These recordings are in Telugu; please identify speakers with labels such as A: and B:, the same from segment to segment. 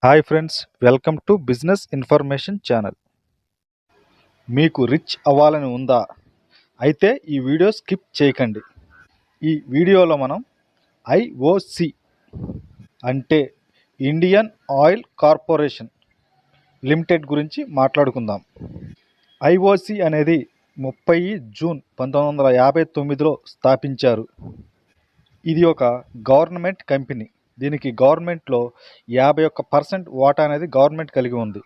A: Hi friends, welcome to business information channel. మీకు రిచ్ అవ్వాలని ఉందా? అయితే ఈ వీడియో స్కిప్ చేయకండి. ఈ వీడియోలో మనం ఐఓసి అంటే ఇండియన్ ఆయిల్ కార్పొరేషన్ లిమిటెడ్ గురించి మాట్లాడుకుందాం. ఐఓసి అనేది 30 జూన్ 1959లో స్థాపించారు. ఇది ఒక గవర్నమెంట్ కంపెనీ. దీనికి గవర్నమెంట్లో 51% వాటా అనేది గవర్నమెంట్ కలిగి ఉంది.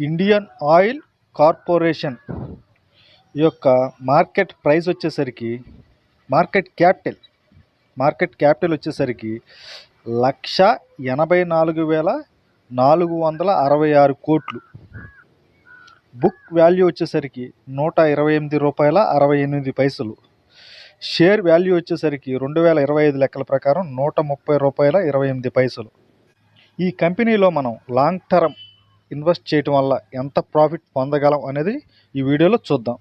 A: ఇండియన్ ఆయిల్ కార్పొరేషన్ యొక్క మార్కెట్ ప్రైస్ వచ్చేసరికి మార్కెట్ క్యాపిటల్ వచ్చేసరికి 1,84,466 కోట్లు. బుక్ వాల్యూ వచ్చేసరికి రూ. 128.68. షేర్ వాల్యూ వచ్చేసరికి 2025 లెక్కల ప్రకారం రూ. 130.28. ఈ కంపెనీలో మనం లాంగ్ టర్మ్ ఇన్వెస్ట్ చేయటం వల్ల ఎంత ప్రాఫిట్ పొందగలం అనేది ఈ వీడియోలో చూద్దాం.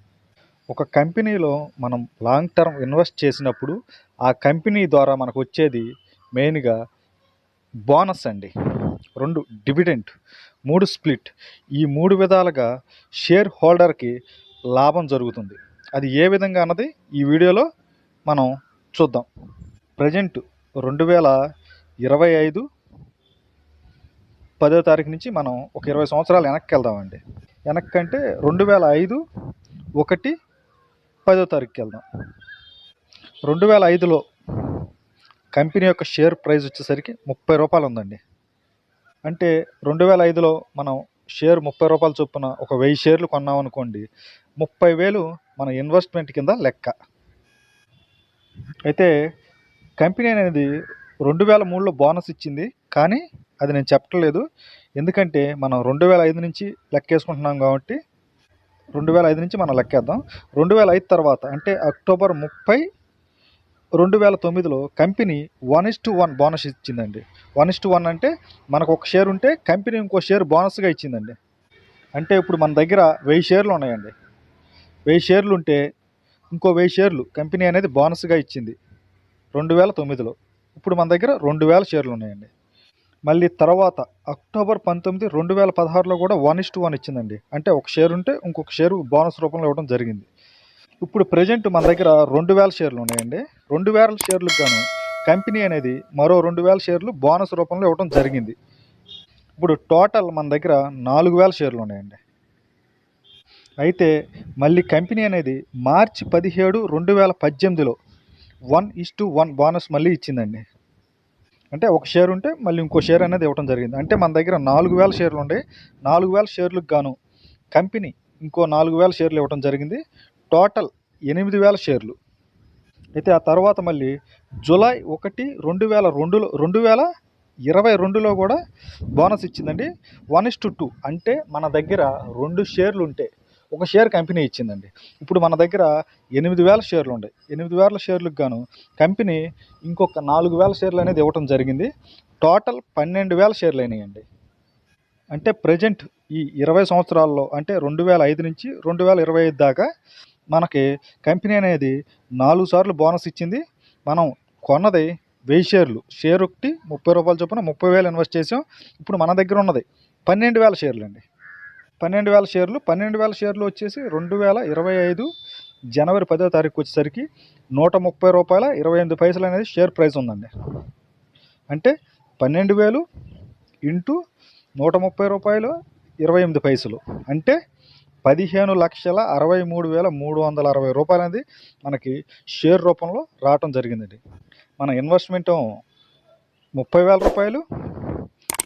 A: ఒక కంపెనీలో మనం లాంగ్ టర్మ్ ఇన్వెస్ట్ చేసినప్పుడు ఆ కంపెనీ ద్వారా మనకు వచ్చేది మెయిన్గా బోనస్ అండి, 2 డివిడెంట్, 3 స్ప్లిట్. ఈ 3 విధాలుగా షేర్ హోల్డర్కి లాభం జరుగుతుంది. అది ఏ విధంగా అన్నది ఈ వీడియోలో మనం చూద్దాం. ప్రజెంట్ 2025 10వ తారీఖు నుంచి మనం ఒక 20 సంవత్సరాలు వెనక్కి వెళ్దామండి. వెనక్కంటే 2005 1 10వ తారీఖుకి వెళ్దాం. 2005లో కంపెనీ యొక్క షేర్ ప్రైస్ వచ్చేసరికి రూ. 30 ఉందండి. అంటే 2005లో మనం షేర్ రూ. 30 చొప్పున ఒక 1000 షేర్లు కొన్నామనుకోండి, 30,000 మన ఇన్వెస్ట్మెంట్ కింద లెక్క. అయితే కంపెనీ అనేది 2003లో బోనస్ ఇచ్చింది, కానీ అది నేను చెప్పట్లేదు. ఎందుకంటే మనం 2005 నుంచి లెక్కేసుకుంటున్నాం కాబట్టి 2005 నుంచి మనం లెక్కేద్దాం. 2005 తర్వాత అంటే అక్టోబర్ 30, 2009లో కంపెనీ 1:1 బోనస్ ఇచ్చిందండి. 1:1 అంటే మనకు ఒక షేర్ ఉంటే కంపెనీ ఇంకో షేర్ బోనస్గా ఇచ్చిందండి. అంటే ఇప్పుడు మన దగ్గర 1000 షేర్లు ఉన్నాయండి. 1000 షేర్లు ఉంటే ఇంకో 1000 షేర్లు కంపెనీ అనేది బోనస్గా ఇచ్చింది 2009లో. ఇప్పుడు మన దగ్గర 2000 షేర్లు ఉన్నాయండి. మళ్ళీ తర్వాత అక్టోబర్ 19, 2016లో కూడా 1:1 ఇచ్చిందండి. అంటే ఒక షేర్ ఉంటే ఇంకొక షేరు బోనస్ రూపంలో ఇవ్వడం జరిగింది. ఇప్పుడు ప్రజెంట్ మన దగ్గర 2000 షేర్లు ఉన్నాయండి. 2000 షేర్లకు గాను కంపెనీ అనేది మరో 2000 షేర్లు బోనస్ రూపంలో ఇవ్వడం జరిగింది. ఇప్పుడు టోటల్ మన దగ్గర 4000 షేర్లు ఉన్నాయండి. అయితే మళ్ళీ కంపెనీ అనేది మార్చి 17, 2018లో 1:1 బోనస్ మళ్ళీ ఇచ్చిందండి. అంటే ఒక షేర్ ఉంటే మళ్ళీ ఇంకో షేర్ అనేది ఇవ్వడం జరిగింది. అంటే మన దగ్గర 4000 షేర్లు ఉండే, 4000 షేర్లకు గాను కంపెనీ ఇంకో 4000 షేర్లు ఇవ్వడం జరిగింది. టోటల్ 8000 షేర్లు. అయితే ఆ తర్వాత మళ్ళీ జూలై 1, 2022లో కూడా బోనస్ ఇచ్చిందండి. 1:2 అంటే మన దగ్గర 2 షేర్లు ఉంటే ఒక షేర్ కంపెనీ ఇచ్చిందండి. ఇప్పుడు మన దగ్గర 8000 షేర్లు ఉన్నాయి. 8000 షేర్లకు గాను కంపెనీ ఇంకొక 4000 షేర్లు అనేది ఇవ్వడం జరిగింది. టోటల్ 12,000 షేర్లు అయినాయండి. అంటే ప్రజెంట్ ఈ 20 సంవత్సరాల్లో అంటే 2005 నుంచి 2025 దాకా మనకి కంపెనీ అనేది 4 సార్లు బోనస్ ఇచ్చింది. మనం కొన్నది 1000 షేర్లు. షేర్ ఒకటి రూ. 30 చొప్పున 30,000 ఇన్వెస్ట్ చేసాం. ఇప్పుడు మన దగ్గర ఉన్నది 12,000 షేర్లు అండి. 12,000 షేర్లు. 12,000 షేర్లు వచ్చేసి 2025 జనవరి 10వ తారీఖు వచ్చేసరికి రూ. 130.28 అనేది షేర్ ప్రైస్ ఉందండి. అంటే 12,000 ఇంటూ రూ. 130.28 అంటే 15,63,360 అనేది మనకి షేర్ రూపంలో రావటం జరిగిందండి. మన ఇన్వెస్ట్మెంట్ 30,000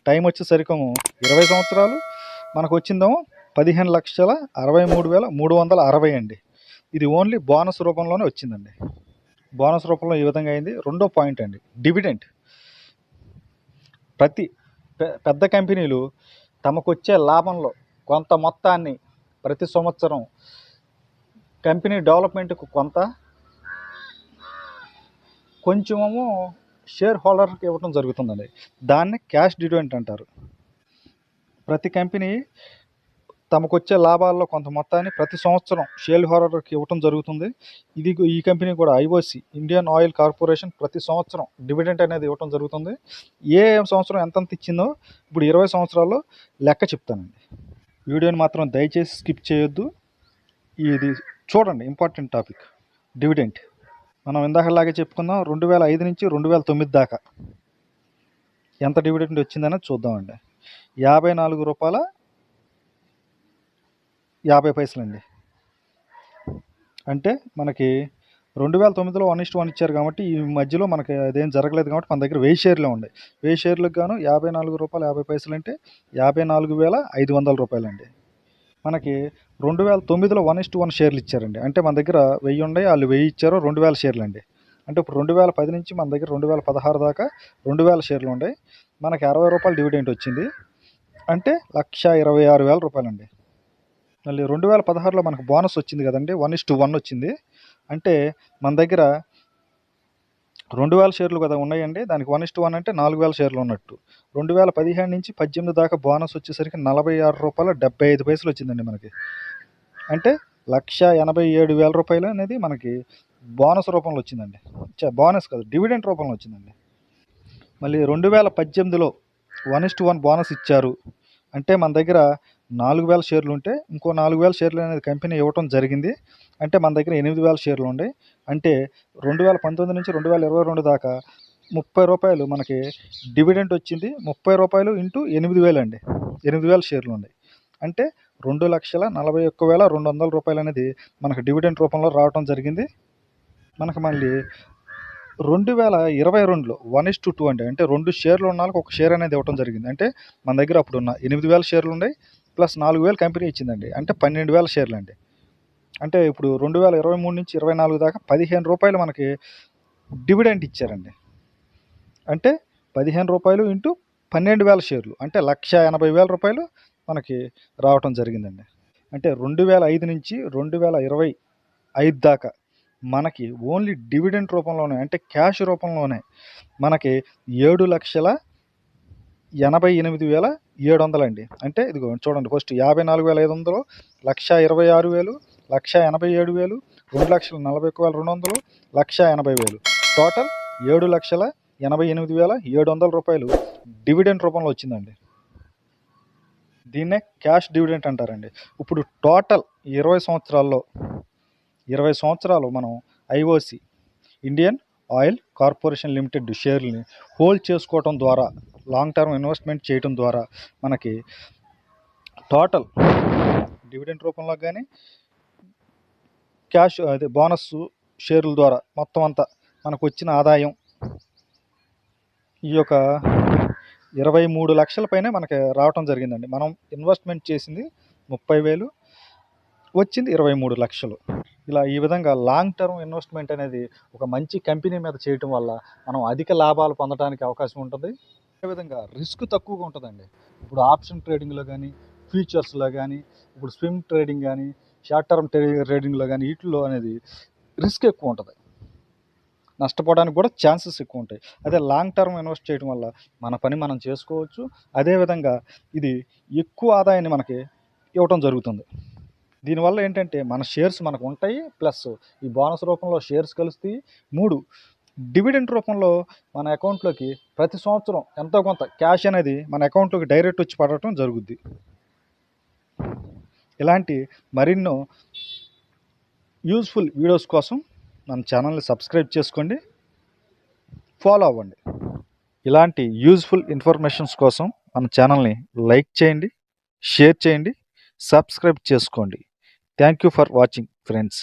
A: టైం వచ్చేసరికి 20 సంవత్సరాలు, మనకు వచ్చిందేమో 15,63,360 అండి. ఇది ఓన్లీ బోనస్ రూపంలోనే వచ్చిందండి. బోనస్ రూపంలో ఈ విధంగా అయింది. రెండో పాయింట్ అండి, డివిడెంట్. ప్రతి పెద్ద కంపెనీలు తమకు వచ్చే లాభంలో కొంత మొత్తాన్ని ప్రతి సంవత్సరం కంపెనీ డెవలప్మెంట్కు కొంచెమేమో షేర్ హోల్డర్కి ఇవ్వడం జరుగుతుందండి. దాన్ని క్యాష్ డివిడెంట్ అంటారు. ప్రతి కంపెనీ తమకొచ్చే లాభాల్లో కొంత మొత్తాన్ని ప్రతి సంవత్సరం షేర్ హోల్డర్కి ఇవ్వటం జరుగుతుంది. ఈ కంపెనీ కూడా ఐఓసి ఇండియన్ ఆయిల్ కార్పొరేషన్ ప్రతి సంవత్సరం డివిడెంట్ అనేది ఇవ్వటం జరుగుతుంది. ఏ సంవత్సరం ఎంతెంత ఇచ్చిందో ఇప్పుడు 20 సంవత్సరాల్లో లెక్క చెప్తానండి. వీడియోని మాత్రం దయచేసి స్కిప్ చేయొద్దు. ఇది చూడండి, ఇంపార్టెంట్ టాపిక్ డివిడెంట్. మనం ఇందాకలాగే చెప్పుకుందాం, 2005 నుంచి 2009 దాకా ఎంత డివిడెంట్ వచ్చిందనేది చూద్దామండి. ₹54.50 అంటే మనకి 2009లో 1:1 ఇచ్చారు కాబట్టి ఈ మధ్యలో మనకి అదేం జరగలేదు కాబట్టి మన దగ్గర 1000 షేర్లే ఉన్నాయి. 1000 షేర్లకు గాను ₹54.50 అంటే ₹54,500 అండి. మనకి 2009లో 1:1 షేర్లు ఇచ్చారండి. అంటే మన దగ్గర 1000 ఉన్నాయి, వాళ్ళు 1000 ఇచ్చారు, 2000 షేర్లు అండి. అంటే ఇప్పుడు 2010 నుంచి మన దగ్గర 2016 దాకా 2000 షేర్లు ఉన్నాయి. మనకి ₹60 డివిడెంట్ వచ్చింది, అంటే ₹1,26,000 అండి. మళ్ళీ 2016లో మనకు బోనస్ వచ్చింది కదండి, 1:1 వచ్చింది. అంటే మన దగ్గర 2000 షేర్లు కదా ఉన్నాయండి, దానికి 1:1 అంటే 4000 షేర్లు ఉన్నట్టు. 2017 నుంచి 18 దాకా బోనస్ వచ్చేసరికి ₹46.75 వచ్చిందండి మనకి. అంటే ₹1,87,000 అనేది మనకి బోనస్ రూపంలో వచ్చిందండి. బోనస్ కాదు, డివిడెంట్ రూపంలో వచ్చిందండి. మళ్ళీ 2018లో 1:1 బోనస్ ఇచ్చారు. అంటే మన దగ్గర 4000 షేర్లు ఉంటే ఇంకో 4000 షేర్లు అనేది కంపెనీ ఇవ్వటం జరిగింది. అంటే మన దగ్గర 8000 షేర్లు ఉన్నాయి. అంటే 2019 నుంచి 2022 దాకా ₹30 మనకి డివిడెంట్ వచ్చింది. ₹30 ఇంటూ 8000 అండి. 8000 షేర్లు ఉన్నాయి. అంటే ₹2,41,200 అనేది మనకు డివిడెంట్ రూపంలో రావటం జరిగింది. మనకు మళ్ళీ 2022లో 1:2 అండి. అంటే 2 షేర్లు ఉన్న వాళ్ళకి 1 షేర్ అనేది ఇవ్వటం జరిగింది. అంటే మన దగ్గర అప్పుడు ఉన్న 8000 షేర్లు ఉన్నాయి, ప్లస్ 4000 కంపెనీ ఇచ్చిందండి. అంటే 12,000 షేర్లు అండి. అంటే ఇప్పుడు 2023 నుంచి 24 దాకా ₹15 మనకి డివిడెంట్ ఇచ్చారండి. అంటే ₹15 ఇంటూ 12,000 షేర్లు అంటే ₹1,80,000 మనకి రావటం జరిగిందండి. అంటే 2005 నుంచి 2025 దాకా మనకి ఓన్లీ డివిడెంట్ రూపంలోనే, అంటే క్యాష్ రూపంలోనే మనకి 7,88,700 అండి. అంటే ఇదిగో చూడండి, ఫస్ట్ 54,500, 1,26,000, 1,87,000, 2,41,200, 1,80,000, టోటల్ ₹7,88,700 డివిడెంట్ రూపంలో వచ్చిందండి. దీన్నే క్యాష్ డివిడెంట్ అంటారండి. ఇప్పుడు టోటల్ 20 సంవత్సరాలు మనం IOC Indian oil corporation limited షేర్ని హోల్డ్ చేసుకోవటం ద్వారా, లాంగ్ టర్మ్ ఇన్వెస్ట్మెంట్ చేయటం ద్వారా మనకి టోటల్ డివిడెంట్ రూపంలో కానీ క్యాష్ అదే బోనస్ షేర్ల ద్వారా మొత్తం అంతా మనకు వచ్చిన ఆదాయం ఈ యొక్క 23 లక్షల పైనే మనకి రావటం జరిగిందండి. మనం ఇన్వెస్ట్మెంట్ చేసింది 30,000, వచ్చింది 23 లక్షలు. ఈ విధంగా లాంగ్ టర్మ్ ఇన్వెస్ట్మెంట్ అనేది ఒక మంచి కంపెనీ మీద చేయటం వల్ల మనం అధిక లాభాలు పొందడానికి అవకాశం ఉంటుంది. అదేవిధంగా రిస్క్ తక్కువగా ఉంటుందండి. ఇప్పుడు ఆప్షన్ ట్రేడింగ్లో కానీ, ఫ్యూచర్స్లో కానీ, ఇప్పుడు స్వింగ్ ట్రేడింగ్ కానీ, షార్ట్ టర్మ్ ట్రేడింగ్లో కానీ వీటిల్లో అనేది రిస్క్ ఎక్కువ ఉంటుంది, నష్టపోవడానికి కూడా ఛాన్సెస్ ఎక్కువ ఉంటాయి. అదే లాంగ్ టర్మ్ ఇన్వెస్ట్ చేయడం వల్ల మన పని మనం చేసుకోవచ్చు. అదేవిధంగా ఇది ఎక్కువ ఆదాయాన్ని మనకి ఇవ్వటం జరుగుతుంది. దీనివల్ల ఏంటంటే మన షేర్స్ మనకు ఉంటాయి, ప్లస్ ఈ బోనస్ రూపంలో షేర్స్ కలుస్తాయి. 3 డివిడెంట్ రూపంలో మన అకౌంట్లోకి ప్రతి సంవత్సరం ఎంతో కొంత క్యాష్ అనేది మన అకౌంట్లోకి డైరెక్ట్ వచ్చి పడటం జరుగుద్ది. ఇలాంటి మరెన్నో యూజ్ఫుల్ వీడియోస్ కోసం మన ఛానల్ని సబ్స్క్రైబ్ చేసుకోండి, ఫాలో అవ్వండి. ఇలాంటి యూజ్ఫుల్ ఇన్ఫర్మేషన్స్ కోసం మన ఛానల్ని లైక్ చేయండి, షేర్ చేయండి, సబ్స్క్రైబ్ చేసుకోండి. Thank you for watching friends.